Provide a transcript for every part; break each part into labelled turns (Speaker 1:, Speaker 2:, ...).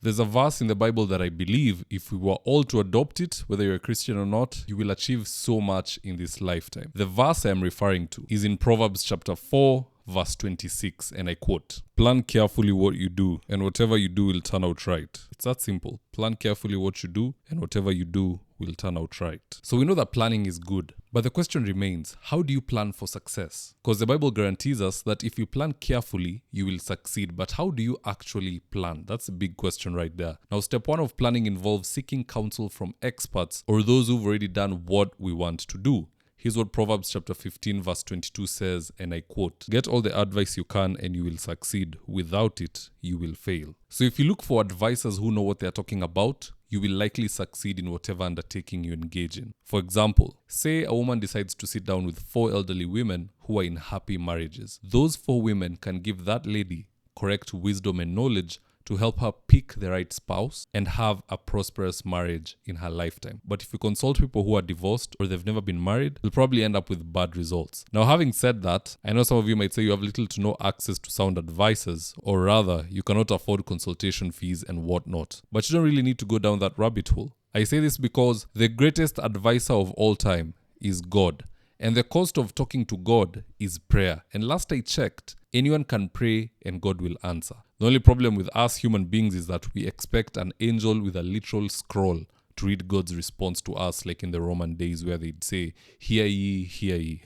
Speaker 1: There's a verse in the Bible that I believe if we were all to adopt it, whether you're a Christian or not, you will achieve so much in this lifetime. The verse I'm referring to is in Proverbs chapter 4, verse 26, and I quote, "Plan carefully what you do, and whatever you do will turn out right." It's that simple. Plan carefully what you do, and whatever you do will turn out right. So we know that planning is good, but the question remains, how do you plan for success? Because the Bible guarantees us that if you plan carefully, you will succeed, but how do you actually plan? That's a big question right there. Now, step 1 of planning involves seeking counsel from experts or those who've already done what we want to do. Here's what Proverbs chapter 15 verse 22 says, and I quote, "Get all the advice you can and you will succeed. Without it, you will fail." So if you look for advisors who know what they're talking about, you will likely succeed in whatever undertaking you engage in. For example, say a woman decides to sit down with 4 elderly women who are in happy marriages. Those 4 women can give that lady correct wisdom and knowledge to help her pick the right spouse and have a prosperous marriage in her lifetime. But if you consult people who are divorced or they've never been married, you'll probably end up with bad results. Now, having said that, I know some of you might say you have little to no access to sound advisors, or rather, you cannot afford consultation fees and whatnot. But you don't really need to go down that rabbit hole. I say this because the greatest advisor of all time is God. And the cost of talking to God is prayer. And last I checked, anyone can pray and God will answer. The only problem with us human beings is that we expect an angel with a literal scroll to read God's response to us, like in the Roman days where they'd say, "Hear ye, hear ye."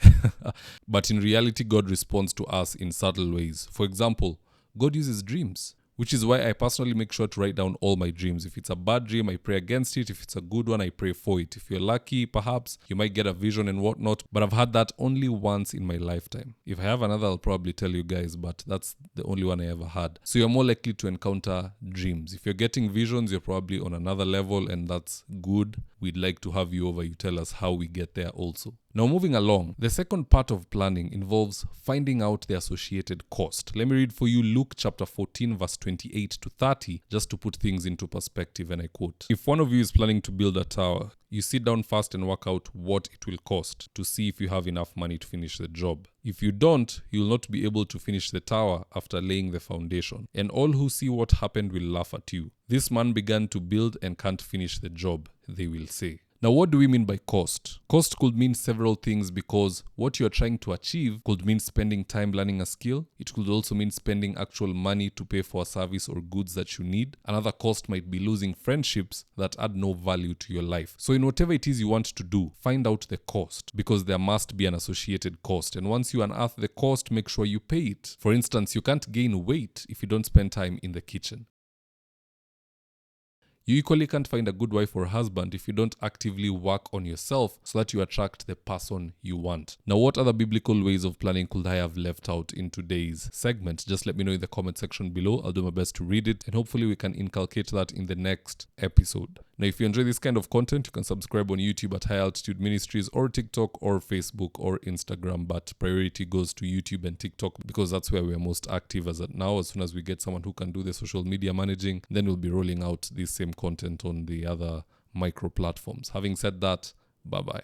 Speaker 1: But in reality, God responds to us in subtle ways. For example, God uses dreams, which is why I personally make sure to write down all my dreams. If it's a bad dream, I pray against it. If it's a good one, I pray for it. If you're lucky, perhaps you might get a vision and whatnot, but I've had that only once in my lifetime. If I have another, I'll probably tell you guys, but that's the only one I ever had. So you're more likely to encounter dreams. If you're getting visions, you're probably on another level, and that's good. We'd like to have you over. You tell us how we get there also. Now, moving along, the second part of planning involves finding out the associated cost. Let me read for you Luke chapter 14 verse 28 to 30, just to put things into perspective, and I quote, "If one of you is planning to build a tower, you sit down first and work out what it will cost to see if you have enough money to finish the job. If you don't, you'll not be able to finish the tower after laying the foundation, and all who see what happened will laugh at you. This man began to build and can't finish the job, they will say." Now, what do we mean by cost? Cost could mean several things because what you're trying to achieve could mean spending time learning a skill. It could also mean spending actual money to pay for a service or goods that you need. Another cost might be losing friendships that add no value to your life. So in whatever it is you want to do, find out the cost, because there must be an associated cost. And once you unearth the cost, make sure you pay it. For instance, you can't gain weight if you don't spend time in the kitchen. You equally can't find a good wife or husband if you don't actively work on yourself so that you attract the person you want. Now, what other biblical ways of planning could I have left out in today's segment? Just let me know in the comment section below. I'll do my best to read it, and hopefully we can inculcate that in the next episode. Now, if you enjoy this kind of content, you can subscribe on YouTube at High Altitude Ministries, or TikTok or Facebook or Instagram, but priority goes to YouTube and TikTok because that's where we're most active as of now. As soon as we get someone who can do the social media managing, then we'll be rolling out this same content on the other micro platforms. Having said that, bye-bye.